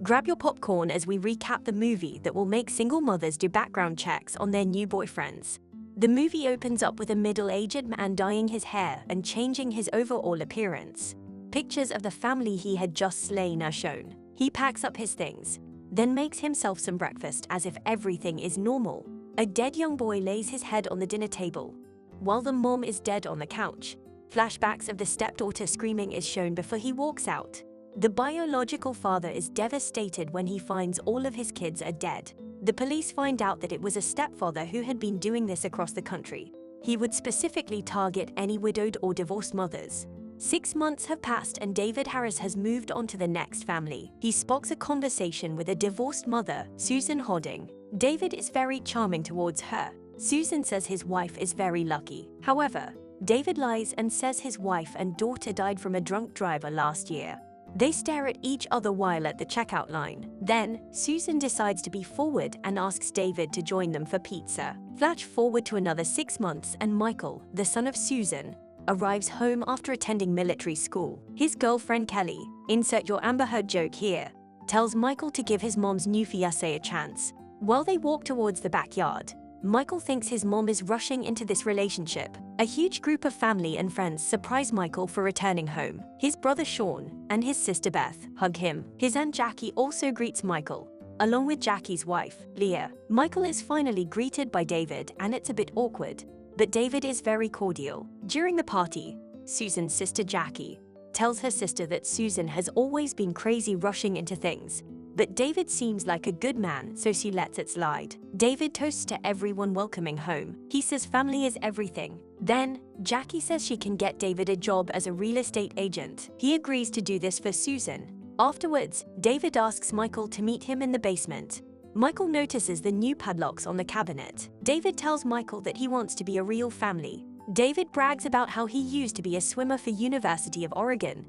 Grab your popcorn as we recap the movie that will make single mothers do background checks on their new boyfriends. The movie opens up with a middle-aged man dyeing his hair and changing his overall appearance. Pictures of the family he had just slain are shown. He packs up his things, then makes himself some breakfast as if everything is normal. A dead young boy lays his head on the dinner table, while the mom is dead on the couch. Flashbacks of the stepdaughter screaming is shown before he walks out. The biological father is devastated when he finds all of his kids are dead. The police find out that it was a stepfather who had been doing this across the country. He would specifically target any widowed or divorced mothers. 6 months have passed and David Harris has moved on to the next family. He sparks a conversation with a divorced mother, Susan Hodding. David is very charming towards her. Susan says his wife is very lucky. However, David lies and says his wife and daughter died from a drunk driver last year. They stare at each other while at the checkout line. Then, Susan decides to be forward and asks David to join them for pizza. Flash forward to another 6 months and Michael, the son of Susan, arrives home after attending military school. His girlfriend Kelly, insert your Amber Heard joke here, tells Michael to give his mom's new fiancé a chance. While they walk towards the backyard, Michael thinks his mom is rushing into this relationship. A huge group of family and friends surprise Michael for returning home. His brother Sean and his sister Beth hug him. His aunt Jackie also greets Michael, along with Jackie's wife, Leah. Michael is finally greeted by David and it's a bit awkward, but David is very cordial. During the party, Susan's sister Jackie tells her sister that Susan has always been crazy rushing into things, but David seems like a good man, so she lets it slide. David toasts to everyone welcoming home. He says family is everything. Then, Jackie says she can get David a job as a real estate agent. He agrees to do this for Susan. Afterwards, David asks Michael to meet him in the basement. Michael notices the new padlocks on the cabinet. David tells Michael that he wants to be a real family. David brags about how he used to be a swimmer for University of Oregon,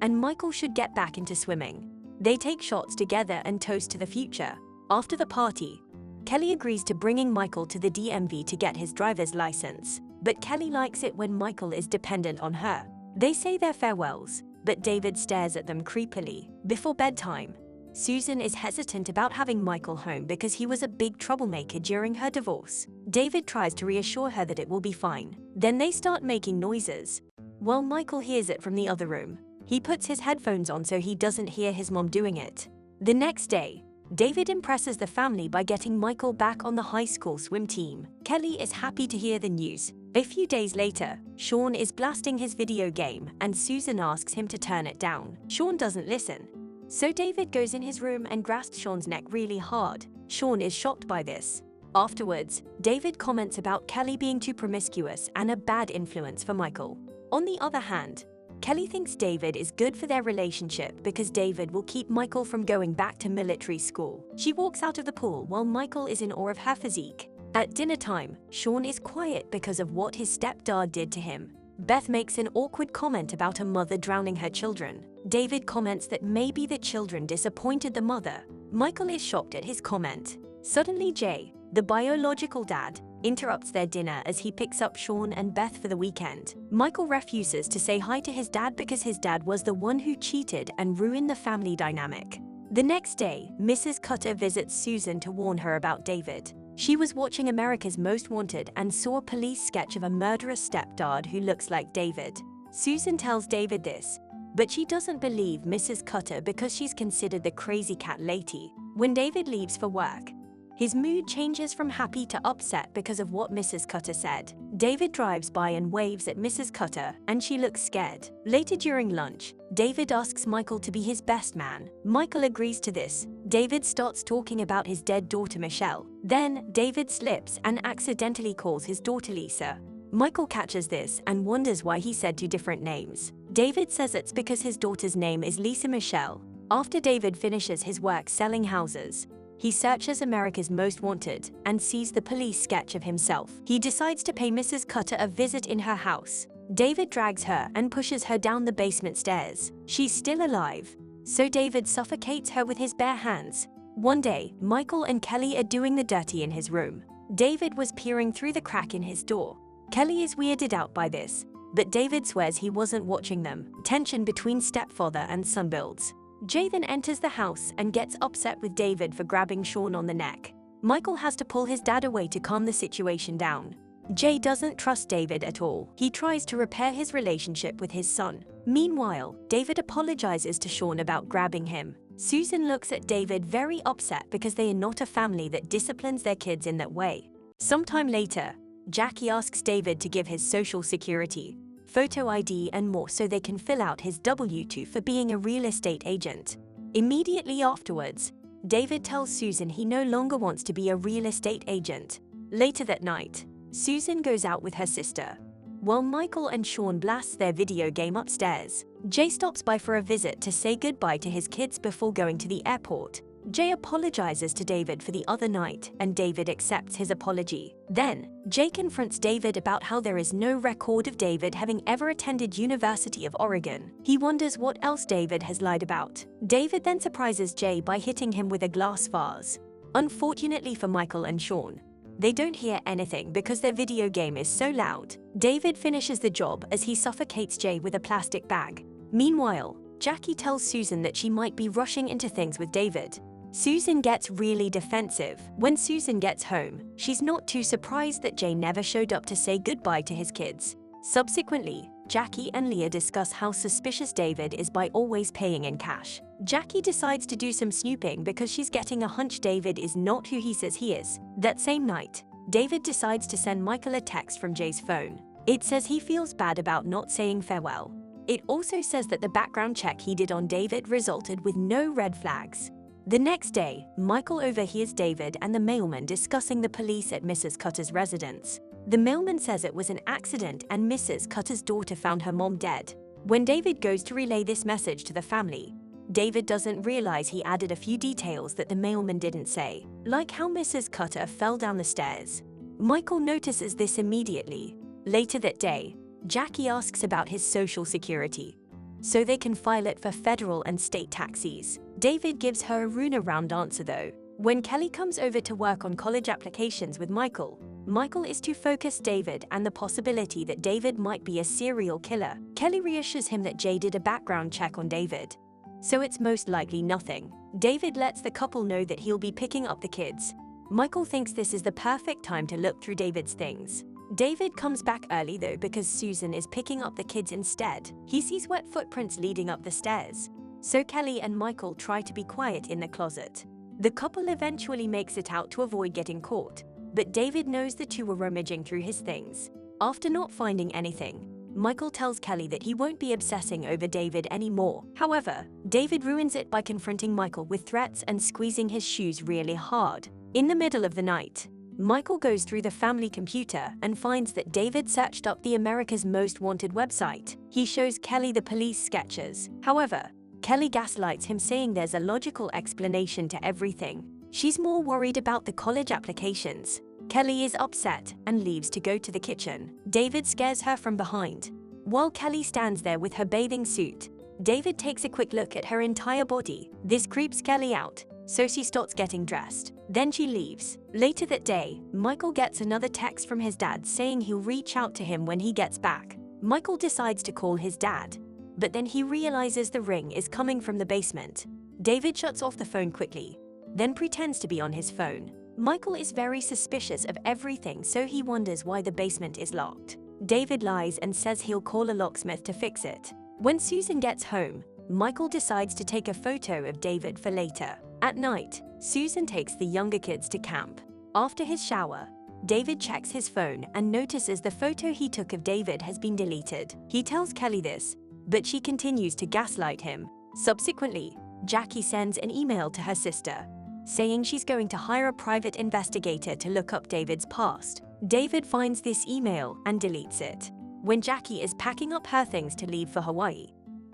and Michael should get back into swimming. They take shots together and toast to the future. After the party, Kelly agrees to bringing Michael to the DMV to get his driver's license. But Kelly likes it when Michael is dependent on her. They say their farewells, but David stares at them creepily. Before bedtime, Susan is hesitant about having Michael home because he was a big troublemaker during her divorce. David tries to reassure her that it will be fine. Then they start making noises, while Michael hears it from the other room. He puts his headphones on so he doesn't hear his mom doing it. The next day, David impresses the family by getting Michael back on the high school swim team. Kelly is happy to hear the news. A few days later, Sean is blasting his video game and Susan asks him to turn it down. Sean doesn't listen, so David goes in his room and grasps Sean's neck really hard. Sean is shocked by this. Afterwards, David comments about Kelly being too promiscuous and a bad influence for Michael. On the other hand, Kelly thinks David is good for their relationship because David will keep Michael from going back to military school. She walks out of the pool while Michael is in awe of her physique. At dinner time, Sean is quiet because of what his stepdad did to him. Beth makes an awkward comment about a mother drowning her children. David comments that maybe the children disappointed the mother. Michael is shocked at his comment. Suddenly Jay, the biological dad, interrupts their dinner as he picks up Sean and Beth for the weekend. Michael refuses to say hi to his dad because his dad was the one who cheated and ruined the family dynamic. The next day, Mrs. Cutter visits Susan to warn her about David. She was watching America's Most Wanted and saw a police sketch of a murderous stepdad who looks like David. Susan tells David this, but she doesn't believe Mrs. Cutter because she's considered the crazy cat lady. When David leaves for work, his mood changes from happy to upset because of what Mrs. Cutter said. David drives by and waves at Mrs. Cutter, and she looks scared. Later during lunch, David asks Michael to be his best man. Michael agrees to this. David starts talking about his dead daughter Michelle. Then, David slips and accidentally calls his daughter Lisa. Michael catches this and wonders why he said 2 different names. David says it's because his daughter's name is Lisa Michelle. After David finishes his work selling houses, he searches America's Most Wanted and sees the police sketch of himself. He decides to pay Mrs. Cutter a visit in her house. David drags her and pushes her down the basement stairs. She's still alive, so David suffocates her with his bare hands. One day, Michael and Kelly are doing the dirty in his room. David was peering through the crack in his door. Kelly is weirded out by this, but David swears he wasn't watching them. Tension between stepfather and son builds. Jay then enters the house and gets upset with David for grabbing Sean on the neck. Michael has to pull his dad away to calm the situation down. Jay doesn't trust David at all. He tries to repair his relationship with his son. Meanwhile, David apologizes to Sean about grabbing him. Susan looks at David very upset because they are not a family that disciplines their kids in that way. Sometime later, Jackie asks David to give his social security, photo ID and more so they can fill out his W-2 for being a real estate agent. Immediately afterwards, David tells Susan he no longer wants to be a real estate agent. Later that night, Susan goes out with her sister. While Michael and Sean blast their video game upstairs, Jay stops by for a visit to say goodbye to his kids before going to the airport. Jay apologizes to David for the other night, and David accepts his apology. Then, Jay confronts David about how there is no record of David having ever attended University of Oregon. He wonders what else David has lied about. David then surprises Jay by hitting him with a glass vase. Unfortunately for Michael and Sean, they don't hear anything because their video game is so loud. David finishes the job as he suffocates Jay with a plastic bag. Meanwhile, Jackie tells Susan that she might be rushing into things with David. Susan gets really defensive. When Susan gets home, she's not too surprised that Jay never showed up to say goodbye to his kids. Subsequently, Jackie and Leah discuss how suspicious David is by always paying in cash. Jackie decides to do some snooping because she's getting a hunch David is not who he says he is. That same night, David decides to send Michael a text from Jay's phone. It says he feels bad about not saying farewell. It also says that the background check he did on David resulted with no red flags. The next day, Michael overhears David and the mailman discussing the police at Mrs. Cutter's residence. The mailman says it was an accident and Mrs. Cutter's daughter found her mom dead. When David goes to relay this message to the family, David doesn't realize he added a few details that the mailman didn't say, like how Mrs. Cutter fell down the stairs. Michael notices this immediately. Later that day, Jackie asks about his social security, so they can file it for federal and state taxes. David gives her a runaround answer though. When Kelly comes over to work on college applications with Michael, Michael is to focus David and the possibility that David might be a serial killer. Kelly reassures him that Jay did a background check on David, so it's most likely nothing. David lets the couple know that he'll be picking up the kids. Michael thinks this is the perfect time to look through David's things. David comes back early though because Susan is picking up the kids instead. He sees wet footprints leading up the stairs, so Kelly and Michael try to be quiet in the closet. The couple eventually makes it out to avoid getting caught, but David knows the two were rummaging through his things. After not finding anything, Michael tells Kelly that he won't be obsessing over David anymore. However, David ruins it by confronting Michael with threats and squeezing his shoes really hard. In the middle of the night, Michael goes through the family computer and finds that David searched up the America's Most Wanted website. He shows Kelly the police sketches. However, Kelly gaslights him saying there's a logical explanation to everything. She's more worried about the college applications. Kelly is upset and leaves to go to the kitchen. David scares her from behind. While Kelly stands there with her bathing suit, David takes a quick look at her entire body. This creeps Kelly out, so she starts getting dressed. Then she leaves. Later that day, Michael gets another text from his dad saying he'll reach out to him when he gets back. Michael decides to call his dad, but then he realizes the ring is coming from the basement. David shuts off the phone quickly, then pretends to be on his phone. Michael is very suspicious of everything, so he wonders why the basement is locked. David lies and says he'll call a locksmith to fix it. When Susan gets home, Michael decides to take a photo of David for later. At night, Susan takes the younger kids to camp. After his shower, David checks his phone and notices the photo he took of David has been deleted. He tells Kelly this, but she continues to gaslight him. Subsequently, Jackie sends an email to her sister, saying she's going to hire a private investigator to look up David's past. David finds this email and deletes it. When Jackie is packing up her things to leave for Hawaii,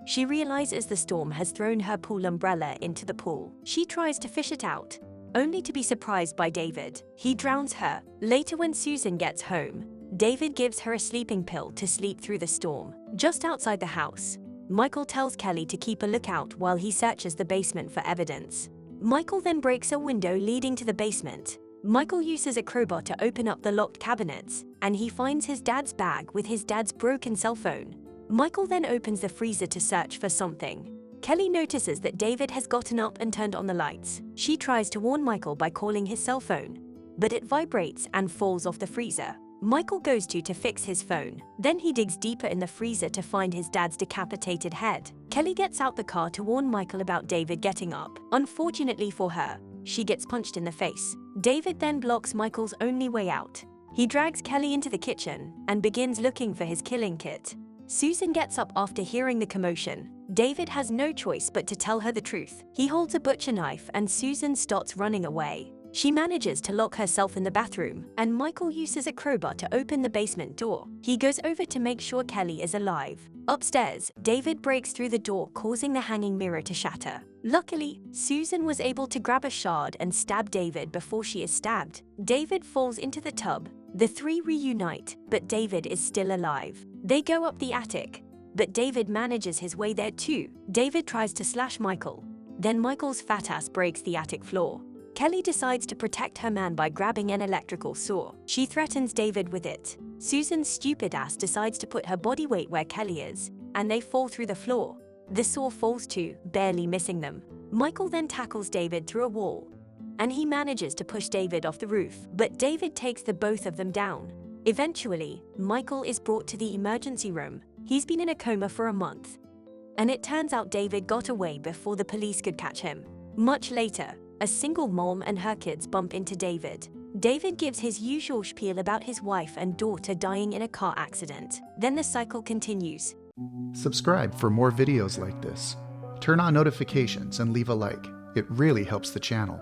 she realizes the storm has thrown her pool umbrella into the pool. She tries to fish it out, only to be surprised by David. He drowns her. Later, when Susan gets home, David gives her a sleeping pill to sleep through the storm. Just outside the house, Michael tells Kelly to keep a lookout while he searches the basement for evidence. Michael then breaks a window leading to the basement. Michael uses a crowbar to open up the locked cabinets, and he finds his dad's bag with his dad's broken cell phone. Michael then opens the freezer to search for something. Kelly notices that David has gotten up and turned on the lights. She tries to warn Michael by calling his cell phone, but it vibrates and falls off the freezer. Michael goes to fix his phone. Then he digs deeper in the freezer to find his dad's decapitated head. Kelly gets out the car to warn Michael about David getting up. Unfortunately for her, she gets punched in the face. David then blocks Michael's only way out. He drags Kelly into the kitchen and begins looking for his killing kit. Susan gets up after hearing the commotion. David has no choice but to tell her the truth. He holds a butcher knife and Susan starts running away. She manages to lock herself in the bathroom, and Michael uses a crowbar to open the basement door. He goes over to make sure Kelly is alive. Upstairs, David breaks through the door, causing the hanging mirror to shatter. Luckily, Susan was able to grab a shard and stab David before she is stabbed. David falls into the tub. The three reunite, but David is still alive. They go up the attic, but David manages his way there too. David tries to slash Michael. Then Michael's fat ass breaks the attic floor. Kelly decides to protect her man by grabbing an electrical saw. She threatens David with it. Susan's stupid ass decides to put her body weight where Kelly is, and they fall through the floor. The saw falls too, barely missing them. Michael then tackles David through a wall, and he manages to push David off the roof, but David takes the both of them down. Eventually, Michael is brought to the emergency room. He's been in a coma for a month, and it turns out David got away before the police could catch him. Much later, a single mom and her kids bump into David. David gives his usual spiel about his wife and daughter dying in a car accident. Then the cycle continues. Subscribe for more videos like this. Turn on notifications and leave a like. It really helps the channel.